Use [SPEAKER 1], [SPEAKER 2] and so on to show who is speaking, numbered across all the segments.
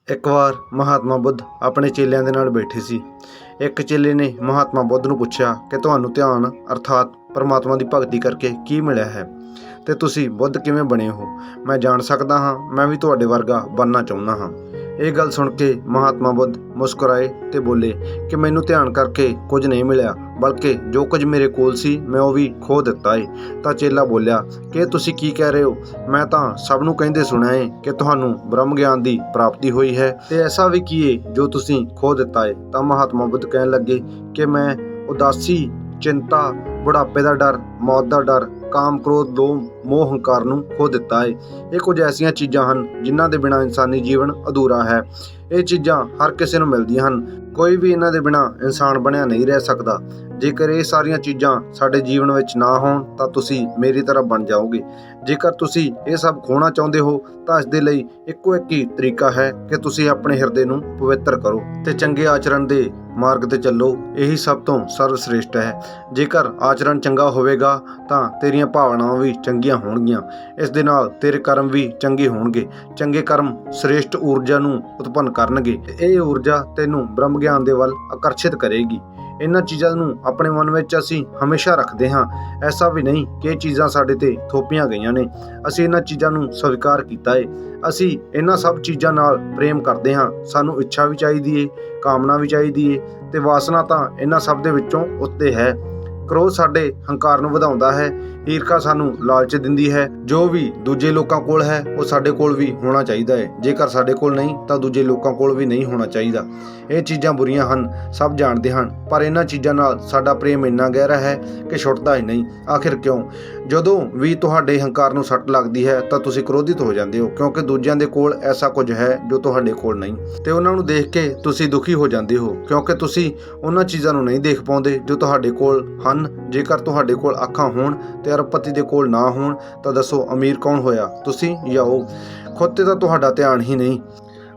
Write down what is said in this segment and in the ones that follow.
[SPEAKER 1] ਇੱਕ ਵਾਰ ਮਹਾਤਮਾ ਬੁੱਧ ਆਪਣੇ ਚੇਲਿਆਂ ਦੇ ਨਾਲ ਬੈਠੇ ਸੀ। ਇੱਕ ਚੇਲੇ ਨੇ ਮਹਾਤਮਾ ਬੁੱਧ ਨੂੰ ਪੁੱਛਿਆ ਕਿ ਤੁਹਾਨੂੰ ਧਿਆਨ ਅਰਥਾਤ ਪਰਮਾਤਮਾ ਦੀ ਭਗਤੀ ਕਰਕੇ ਕੀ ਮਿਲਿਆ ਹੈ ਤੇ ਤੁਸੀਂ ਬੁੱਧ ਕਿਵੇਂ ਬਣੇ ਹੋ? ਮੈਂ ਜਾਣ ਸਕਦਾ ਹਾਂ, ਮੈਂ ਵੀ ਤੁਹਾਡੇ ਵਰਗਾ ਬਣਨਾ ਚਾਹੁੰਦਾ ਹਾਂ। ਇਹ ਗੱਲ ਸੁਣ ਕੇ ਮਹਾਤਮਾ ਬੁੱਧ ਮੁਸਕਰਾਏ ਤੇ ਬੋਲੇ ਕਿ ਮੈਨੂੰ ਧਿਆਨ ਕਰਕੇ ਕੁਝ ਨਹੀਂ ਮਿਲਿਆ, ਬਲਕਿ ਜੋ ਕੁਝ ਮੇਰੇ ਕੋਲ ਸੀ ਮੈਂ ਉਹ ਵੀ ਖੋ ਦਿੱਤਾ ਏ। ਤਾਂ ਚੇਲਾ ਬੋਲਿਆ ਕਿ ਤੁਸੀਂ ਕੀ ਕਹਿ ਰਹੇ ਹੋ? ਮੈਂ ਤਾਂ ਸਭ ਨੂੰ ਕਹਿੰਦੇ ਸੁਣਿਆ ਏ ਕਿ ਤੁਹਾਨੂੰ ਬ੍ਰਹਮ ਗਿਆਨ ਦੀ ਪ੍ਰਾਪਤੀ ਹੋਈ ਹੈ, ਤੇ ਐਸਾ ਵੀ ਕੀ ਏ ਜੋ ਤੁਸੀਂ ਖੋ ਦਿੱਤਾ ਏ? ਤਾਂ ਮਹਾਤਮਾ ਬੁੱਧ ਕਹਿਣ ਲੱਗੇ ਕਿ ਮੈਂ ਉਦਾਸੀ, ਚਿੰਤਾ, ਬੁਢਾਪੇ ਦਾ ਡਰ, ਮੌਤ ਦਾ ਡਰ, ਕਾਮ, ਕ੍ਰੋਧ, ਲੋਭ, ਮੋਹ, ਹੰਕਾਰ ਨੂੰ ਖੋ ਦਿੱਤਾ ਏ। ਇਹ ਕੁਝ ਐਸੀਆਂ ਚੀਜ਼ਾਂ ਹਨ ਜਿਨ੍ਹਾਂ ਦੇ ਬਿਨਾਂ ਇਨਸਾਨੀ ਜੀਵਨ ਅਧੂਰਾ ਹੈ। ਇਹ ਚੀਜ਼ਾਂ ਹਰ ਕਿਸੇ ਨੂੰ ਮਿਲਦੀਆਂ ਹਨ, ਕੋਈ ਵੀ ਇਹਨਾਂ ਦੇ ਬਿਨਾਂ ਇਨਸਾਨ ਬਣਿਆ ਨਹੀਂ ਰਹਿ ਸਕਦਾ। ਜੇਕਰ ਇਹ ਸਾਰੀਆਂ ਚੀਜ਼ਾਂ ਸਾਡੇ ਜੀਵਨ ਵਿੱਚ ਨਾ ਹੋਣ ਤਾਂ ਤੁਸੀਂ ਮੇਰੀ ਤਰ੍ਹਾਂ ਬਣ ਜਾਓਗੇ। ਜੇਕਰ ਤੁਸੀਂ ਇਹ ਸਭ ਖੋਣਾ ਚਾਹੁੰਦੇ ਹੋ ਤਾਂ ਇਸ ਦੇ ਲਈ ਇੱਕੋ ਇੱਕ ਹੀ ਤਰੀਕਾ ਹੈ ਕਿ ਤੁਸੀਂ ਆਪਣੇ ਹਿਰਦੇ ਨੂੰ ਪਵਿੱਤਰ ਕਰੋ ਤੇ ਚੰਗੇ ਆਚਰਣ ਦੇ ਮਾਰਗ ਤੇ ਚੱਲੋ। ਇਹੀ ਸਭ ਤੋਂ ਸਰਵਸ਼੍ਰੇਸ਼ਟ ਹੈ। ਜੇਕਰ ਆਚਰਣ ਚੰਗਾ ਹੋਵੇਗਾ ਤਾਂ ਤੇਰੀਆਂ ਭਾਵਨਾਵਾਂ ਵੀ ਚੰਗੀਆਂ ਹੋਣਗੀਆਂ। ਇਸ ਦੇ ਨਾਲ ਤੇਰੇ ਕਰਮ ਵੀ ਚੰਗੇ ਹੋਣਗੇ। ਚੰਗੇ ਕਰਮ ਸ੍ਰੇਸ਼ਟ ਊਰਜਾ ਨੂੰ ਉਤਪੰਨ ਕਰਨਗੇ ਤੇ ਇਹ ਊਰਜਾ ਤੈਨੂੰ ਬ੍ਰਹਮ ਗਿਆਨ ਦੇ ਵੱਲ ਆਕਰਸ਼ਿਤ ਕਰੇਗੀ। ਇਹਨਾਂ ਚੀਜ਼ਾਂ ਨੂੰ ਆਪਣੇ ਮਨ ਵਿੱਚ ਅਸੀਂ ਹਮੇਸ਼ਾ ਰੱਖਦੇ ਹਾਂ। ਐਸਾ ਵੀ ਨਹੀਂ ਕਿ ਇਹ ਚੀਜ਼ਾਂ ਸਾਡੇ ਤੇ ਥੋਪੀਆਂ ਗਈਆਂ ਨੇ। ਅਸੀਂ ਇਹਨਾਂ ਚੀਜ਼ਾਂ ਨੂੰ ਸਵੀਕਾਰ ਕੀਤਾ ਏ। ਅਸੀਂ ਇਹਨਾਂ ਸਭ ਚੀਜ਼ਾਂ ਨਾਲ ਪ੍ਰੇਮ ਕਰਦੇ ਹਾਂ। ਸਾਨੂੰ ਇੱਛਾ ਵੀ ਚਾਹੀਦੀ ਏ, ਕਾਮਨਾ ਵੀ ਚਾਹੀਦੀ ਏ ਤੇ ਵਾਸਨਾ ਤਾਂ ਇਹਨਾਂ ਸਭ ਦੇ ਵਿੱਚੋਂ ਉੱਤੇ ਹੈ। ਕ੍ਰੋਧ ਸਾਡੇ ਹੰਕਾਰ ਨੂੰ ਵਧਾਉਂਦਾ ਹੈ। ਈਰਖਾ ਸਾਨੂੰ ਲਾਲਚ ਦਿੰਦੀ ਹੈ। ਜੋ ਵੀ ਦੂਜੇ ਲੋਕਾਂ ਕੋਲ ਹੈ ਉਹ ਸਾਡੇ ਕੋਲ ਵੀ ਹੋਣਾ ਚਾਹੀਦਾ ਹੈ। ਜੇਕਰ ਸਾਡੇ ਕੋਲ ਨਹੀਂ ਤਾਂ ਦੂਜੇ ਲੋਕਾਂ ਕੋਲ ਵੀ ਨਹੀਂ ਹੋਣਾ ਚਾਹੀਦਾ। ਇਹ ਚੀਜ਼ਾਂ ਬੁਰੀਆਂ ਹਨ, ਸਭ ਜਾਣਦੇ ਹਨ, ਪਰ ਇਹਨਾਂ ਚੀਜ਼ਾਂ ਨਾਲ ਸਾਡਾ ਪ੍ਰੇਮ ਇੰਨਾ ਗਹਿਰਾ ਹੈ ਕਿ ਛੁੱਟਦਾ ਹੀ ਨਹੀਂ। ਆਖਿਰ ਕਿਉਂ? ਜਦੋਂ ਵੀ ਤੁਹਾਡੇ ਹੰਕਾਰ ਨੂੰ ਸੱਟ ਲੱਗਦੀ ਹੈ ਤਾਂ ਤੁਸੀਂ ਕ੍ਰੋਧਿਤ ਹੋ ਜਾਂਦੇ ਹੋ, ਕਿਉਂਕਿ ਦੂਜਿਆਂ ਦੇ ਕੋਲ ਐਸਾ ਕੁਝ ਹੈ ਜੋ ਤੁਹਾਡੇ ਕੋਲ ਨਹੀਂ, ਤੇ ਉਹਨਾਂ ਨੂੰ ਦੇਖ ਕੇ ਤੁਸੀਂ ਦੁਖੀ ਹੋ ਜਾਂਦੇ ਹੋ ਕਿਉਂਕਿ ਤੁਸੀਂ ਉਹਨਾਂ ਚੀਜ਼ਾਂ ਨੂੰ ਨਹੀਂ ਦੇਖ ਪਾਉਂਦੇ ਜੋ ਤੁਹਾਡੇ ਕੋਲ ਹਨ। ਜੇਕਰ ਤੁਹਾਡੇ ਕੋਲ ਅੱਖਾਂ ਹੋਣ ਤੇ ਅਰਬਪਤੀ ਦੇ ਕੋਲ ਨਾ ਹੋਣ ਤਾਂ ਦੱਸੋ ਅਮੀਰ ਕੌਣ ਹੋਇਆ, ਤੁਸੀਂ ਜਾਂ ਉਹ? ਖੁਦ ਤੇ ਤਾਂ ਤੁਹਾਡਾ ਧਿਆਨ ਹੀ ਨਹੀਂ।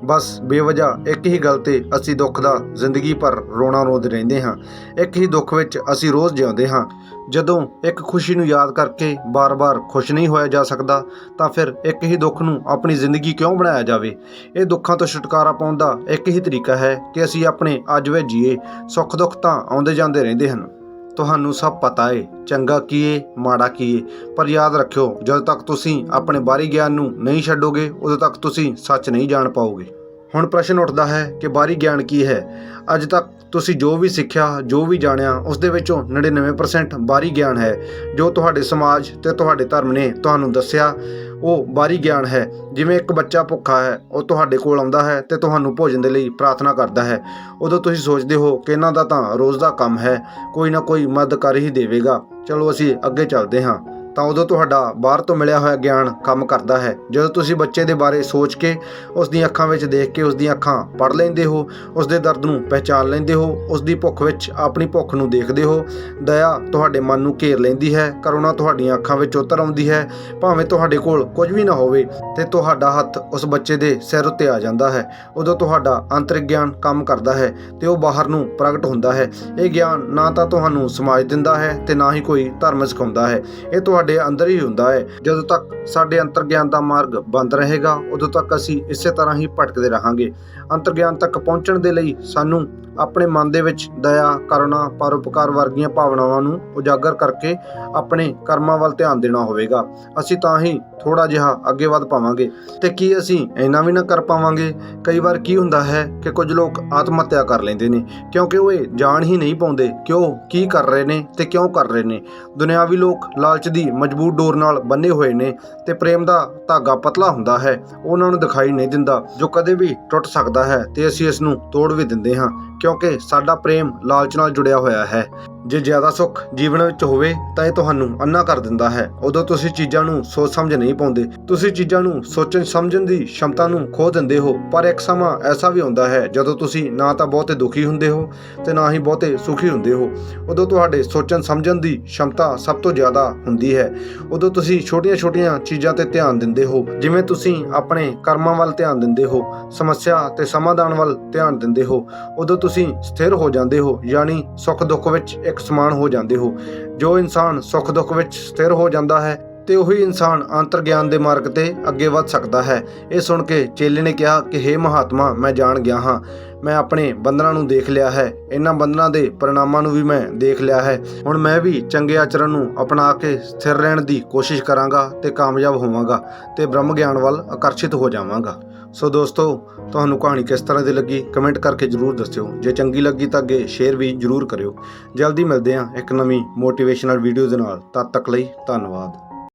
[SPEAKER 1] ਬਸ ਬੇਵਜ੍ਹਾ ਇੱਕ ਹੀ ਗੱਲ ਤੇ ਅਸੀਂ ਦੁੱਖ ਦਾ ਜ਼ਿੰਦਗੀ ਭਰ ਰੋਣਾ ਰੋਂਦੇ ਰਹਿੰਦੇ ਹਾਂ। ਇੱਕ ਹੀ ਦੁੱਖ ਵਿੱਚ ਅਸੀਂ ਰੋਜ਼ ਜਿਉਂਦੇ ਹਾਂ। ਜਦੋਂ ਇੱਕ ਖੁਸ਼ੀ ਨੂੰ ਯਾਦ ਕਰਕੇ ਬਾਰ-ਬਾਰ ਖੁਸ਼ ਨਹੀਂ ਹੋਇਆ ਜਾ ਸਕਦਾ ਤਾਂ ਫਿਰ ਇੱਕ ਹੀ ਦੁੱਖ ਨੂੰ ਆਪਣੀ ਜ਼ਿੰਦਗੀ ਕਿਉਂ ਬਣਾਇਆ ਜਾਵੇ? ਇਹ ਦੁੱਖਾਂ ਤੋਂ ਛੁਟਕਾਰਾ ਪਾਉਣ ਦਾ ਇੱਕ ਹੀ ਤਰੀਕਾ ਹੈ ਕਿ ਅਸੀਂ ਆਪਣੇ ਅੱਜ ਵਿੱਚ ਜੀਏ। ਸੁੱਖ ਦੁੱਖ ਤਾਂ ਆਉਂਦੇ ਜਾਂਦੇ ਰਹਿੰਦੇ ਹਨ। ਤੁਹਾਨੂੰ ਸਭ ਪਤਾ ਏ ਚੰਗਾ ਕੀ ਏ, ਮਾੜਾ ਕੀ ਏ, ਪਰ ਯਾਦ ਰੱਖਿਓ ਜਦੋਂ ਤੱਕ ਤੁਸੀਂ ਆਪਣੇ ਬਾਹਰੀ ਗਿਆਨ ਨੂੰ ਨਹੀਂ ਛੱਡੋਗੇ ਉਦੋਂ ਤੱਕ ਤੁਸੀਂ ਸੱਚ ਨਹੀਂ ਜਾਣ ਪਾਓਗੇ। ਹੁਣ ਪ੍ਰਸ਼ਨ ਉੱਠਦਾ ਹੈ ਕਿ ਬਾਹਰੀ ਗਿਆਨ ਕੀ ਹੈ? ਅੱਜ ਤੱਕ ਤੁਸੀਂ ਜੋ ਵੀ ਸਿੱਖਿਆ, ਜੋ ਵੀ ਜਾਣਿਆ, ਉਸ ਦੇ ਵਿੱਚੋਂ 99% ਬਾਹਰੀ ਗਿਆਨ ਹੈ। ਜੋ ਤੁਹਾਡੇ ਸਮਾਜ ਤੇ ਤੁਹਾਡੇ ਧਰਮ ਨੇ ਤੁਹਾਨੂੰ ਦੱਸਿਆ ਉਹ ਬਾਹਰੀ ਗਿਆਨ ਹੈ। ਜਿਵੇਂ ਇੱਕ ਬੱਚਾ ਭੁੱਖਾ ਹੈ, ਉਹ ਤੁਹਾਡੇ ਕੋਲ ਆਉਂਦਾ ਹੈ ਤੇ ਤੁਹਾਨੂੰ ਭੋਜਨ ਦੇ ਲਈ ਪ੍ਰਾਰਥਨਾ ਕਰਦਾ ਹੈ। ਉਦੋਂ ਤੁਸੀਂ ਸੋਚਦੇ ਹੋ ਕਿ ਇਹਨਾਂ ਦਾ ਤਾਂ ਰੋਜ਼ ਦਾ ਕੰਮ ਹੈ, ਕੋਈ ਨਾ ਕੋਈ ਮਦਦ ਕਰ ਹੀ ਦੇਵੇਗਾ, ਚਲੋ ਅਸੀਂ ਅੱਗੇ ਚੱਲਦੇ ਹਾਂ। ਤਾਂ ਉਦੋਂ ਤੁਹਾਡਾ ਬਾਹਰ ਤੋਂ ਮਿਲਿਆ ਹੋਇਆ ਗਿਆਨ ਕੰਮ ਕਰਦਾ ਹੈ। ਜਦੋਂ ਤੁਸੀਂ ਬੱਚੇ ਦੇ ਬਾਰੇ ਸੋਚ ਕੇ, ਉਸ ਦੀਆਂ ਅੱਖਾਂ ਵਿੱਚ ਦੇਖ ਕੇ ਉਸ ਦੀਆਂ ਅੱਖਾਂ ਪੜ੍ਹ ਲੈਂਦੇ ਹੋ, ਉਸ ਦੇ ਦਰਦ ਨੂੰ ਪਹਿਚਾਨ ਲੈਂਦੇ ਹੋ, ਉਸ ਦੀ ਭੁੱਖ ਵਿੱਚ ਆਪਣੀ ਭੁੱਖ ਨੂੰ ਦੇਖਦੇ ਹੋ, ਦਇਆ ਤੁਹਾਡੇ ਮਨ ਨੂੰ ਘੇਰ ਲੈਂਦੀ ਹੈ, ਕਰੁਣਾ ਤੁਹਾਡੀਆਂ ਅੱਖਾਂ ਵਿੱਚ ਉਤਰ ਆਉਂਦੀ ਹੈ। ਭਾਵੇਂ ਤੁਹਾਡੇ ਕੋਲ ਕੁਝ ਵੀ ਨਾ ਹੋਵੇ ਤੇ ਤੁਹਾਡਾ ਹੱਥ ਉਸ ਬੱਚੇ ਦੇ ਸਿਰ ਉੱਤੇ ਆ ਜਾਂਦਾ ਹੈ। ਉਦੋਂ ਤੁਹਾਡਾ ਅੰਤਰਿਕ ਗਿਆਨ ਕੰਮ ਕਰਦਾ ਹੈ ਤੇ ਉਹ ਬਾਹਰ ਨੂੰ ਪ੍ਰਗਟ ਹੁੰਦਾ ਹੈ। ਇਹ ਗਿਆਨ ਨਾ ਤਾਂ ਤੁਹਾਨੂੰ ਸਮਾਜ ਦਿੰਦਾ ਹੈ ਤੇ ਨਾ ਹੀ ਕੋਈ ਧਰਮ ਸਿਖਾਉਂਦਾ ਹੈ। ਇਹ ਤੁਹਾਡੇ ਅੰਦਰ ਹੀ ਹੁੰਦਾ ਹੈ। ਜਦੋਂ ਤੱਕ ਸਾਡੇ ਅੰਤਰ ਗਿਆਨ ਦਾ ਮਾਰਗ ਬੰਦ ਰਹੇਗਾ ਉਦੋਂ ਤੱਕ ਅਸੀਂ ਇਸੇ ਤਰ੍ਹਾਂ ਹੀ ਭਟਕਦੇ ਰਹਾਂਗੇ। ਅੰਤਰ ਗਿਆਨ ਤੱਕ ਪਹੁੰਚਣ ਦੇ ਲਈ ਸਾਨੂੰ ਆਪਣੇ ਮਨ ਦੇ ਵਿੱਚ ਦਇਆ, ਕਰੁਣਾ, ਪਰਉਪਕਾਰ ਵਰਗੀਆਂ ਭਾਵਨਾਵਾਂ ਨੂੰ ਉਜਾਗਰ ਕਰਕੇ ਆਪਣੇ ਕਰਮਾਂ ਵੱਲ ਧਿਆਨ ਦੇਣਾ ਹੋਵੇਗਾ। ਅਸੀਂ ਤਾਂ ਹੀ ਥੋੜ੍ਹਾ ਜਿਹਾ ਅੱਗੇ ਵੱਧ ਪਾਵਾਂਗੇ। ਤੇ ਕੀ ਅਸੀਂ ਇੰਨਾ ਵੀ ਨਾ ਕਰ ਪਾਵਾਂਗੇ? ਕਈ ਵਾਰ ਕੀ ਹੁੰਦਾ ਹੈ ਕਿ ਕੁਝ ਲੋਕ ਆਤਮ ਹੱਤਿਆ ਕਰ ਲੈਂਦੇ ਨੇ ਕਿਉਂਕਿ ਉਹ ਇਹ ਜਾਣ ਹੀ ਨਹੀਂ ਪਾਉਂਦੇ ਕਿ ਉਹ ਕੀ ਕਰ ਰਹੇ ਨੇ ਤੇ ਕਿਉਂ ਕਰ ਰਹੇ ਨੇ। ਦੁਨਿਆਵੀ ਲੋਕ ਲਾਲਚ ਦੀ ਮਜ਼ਬੂਤ ਡੋਰ ਨਾਲ ਬੰਨੇ ਹੋਏ ਨੇ ਤੇ ਪ੍ਰੇਮ ਦਾ ਧਾਗਾ ਪਤਲਾ ਹੁੰਦਾ ਹੈ, ਉਹਨਾਂ ਨੂੰ ਦਿਖਾਈ ਨਹੀਂ ਦਿੰਦਾ, ਜੋ ਕਦੇ ਵੀ ਟੁੱਟ ਸਕਦਾ ਹੈ ਤੇ ਅਸੀਂ ਇਸ ਨੂੰ ਤੋੜ ਵੀ ਦਿੰਦੇ ਹਾਂ ਕਿਉਂਕਿ ਸਾਡਾ ਪ੍ਰੇਮ ਲਾਲਚ ਨਾਲ ਜੁੜਿਆ ਹੋਇਆ ਹੈ। ਜੇ ਜ਼ਿਆਦਾ ਸੁੱਖ ਜੀਵਨ ਵਿੱਚ ਹੋਵੇ ਤਾਂ ਇਹ ਤੁਹਾਨੂੰ ਅੰਨਾ ਕਰ ਦਿੰਦਾ ਹੈ। ਉਦੋਂ ਤੁਸੀਂ ਚੀਜ਼ਾਂ ਨੂੰ ਸੋਚ ਸਮਝ ਨਹੀਂ ਪਾਉਂਦੇ। ਤੁਸੀਂ ਚੀਜ਼ਾਂ ਨੂੰ ਸੋਚਣ ਸਮਝਣ ਦੀ ਸ਼ਮਤਾ ਨੂੰ ਖੋ ਦਿੰਦੇ ਹੋ। ਪਰ ਇੱਕ ਸਮਾਂ ਐਸਾ ਵੀ ਆਉਂਦਾ ਹੈ ਜਦੋਂ ਤੁਸੀਂ ਨਾ ਤਾਂ ਬਹੁਤੇ ਦੁਖੀ ਹੁੰਦੇ ਹੋ ਤੇ ਨਾ ਹੀ ਬਹੁਤੇ ਸੁਖੀ ਹੁੰਦੇ ਹੋ। ਉਦੋਂ ਤੁਹਾਡੇ ਸੋਚਣ ਸਮਝਣ ਦੀ ਸ਼ਮਤਾ ਸਭ ਤੋਂ ਜ਼ਿਆਦਾ ਹੁੰਦੀ ਹੈ। ਉਦੋਂ ਤੁਸੀਂ ਛੋਟੀਆਂ-ਛੋਟੀਆਂ ਚੀਜ਼ਾਂ ਤੇ ਧਿਆਨ ਦਿੰਦੇ ਹੋ। ਜਿਵੇਂ ਤੁਸੀਂ ਆਪਣੇ ਕਰਮਾਂ ਵੱਲ ਧਿਆਨ ਦਿੰਦੇ ਹੋ, ਸਮੱਸਿਆ ਤੇ ਸਮਾਧਾਨ ਵੱਲ ਧਿਆਨ ਦਿੰਦੇ ਹੋ। ਉਦੋਂ ਤੁਸੀਂ ਸਥਿਰ ਹੋ ਜਾਂਦੇ ਹੋ, ਯਾਨੀ ਸੁੱਖ ਦੁੱਖ ਵਿੱਚ ਇੱਕ ਸਮਾਨ ਹੋ ਜਾਂਦੇ ਹੋ। ਜੋ ਇਨਸਾਨ ਸੁੱਖ ਦੁੱਖ ਵਿੱਚ ਸਥਿਰ ਹੋ ਜਾਂਦਾ ਹੈ ਤੇ ਉਹੀ ਇਨਸਾਨ ਅੰਤਰ ਗਿਆਨ ਦੇ ਮਾਰਗ ਤੇ ਅੱਗੇ ਵੱਧ ਸਕਦਾ ਹੈ। ਇਹ ਸੁਣ ਕੇ ਚੇਲੇ ਨੇ ਕਿਹਾ ਕਿ ਹੇ ਮਹਾਤਮਾ, ਮੈਂ ਜਾਣ ਗਿਆ ਹਾਂ। ਮੈਂ ਆਪਣੇ ਬੰਧਨਾਂ ਨੂੰ ਦੇਖ ਲਿਆ ਹੈ, ਇਹਨਾਂ ਬੰਧਨਾਂ ਦੇ ਪਰਿਣਾਮਾਂ ਨੂੰ ਵੀ ਮੈਂ ਦੇਖ ਲਿਆ ਹੈ। ਹੁਣ ਮੈਂ ਵੀ ਚੰਗੇ ਆਚਰਣ ਨੂੰ ਅਪਣਾ ਕੇ ਸਥਿਰ ਰਹਿਣ ਦੀ ਕੋਸ਼ਿਸ਼ ਕਰਾਂਗਾ ਤੇ ਕਾਮਯਾਬ ਹੋਵਾਂਗਾ ਤੇ ਬ੍ਰਹਮ ਗਿਆਨ ਵੱਲ ਆਕਰਸ਼ਿਤ ਹੋ ਜਾਵਾਂਗਾ। ਸੋ ਦੋਸਤੋ, ਤੁਹਾਨੂੰ ਕਹਾਣੀ ਕਿਸ ਤਰ੍ਹਾਂ ਦੀ ਲੱਗੀ ਕਮੈਂਟ ਕਰਕੇ ਜ਼ਰੂਰ ਦੱਸਿਓ। ਜੇ ਚੰਗੀ ਲੱਗੀ ਤਾਂ ਅੱਗੇ ਸ਼ੇਅਰ ਵੀ ਜ਼ਰੂਰ ਕਰਿਓ। ਜਲਦੀ ਮਿਲਦੇ ਹਾਂ ਇੱਕ ਨਵੀਂ ਮੋਟੀਵੇਸ਼ਨਲ ਵੀਡੀਓ ਦੇ ਨਾਲ। ਤਦ ਤੱਕ ਲਈ ਧੰਨਵਾਦ।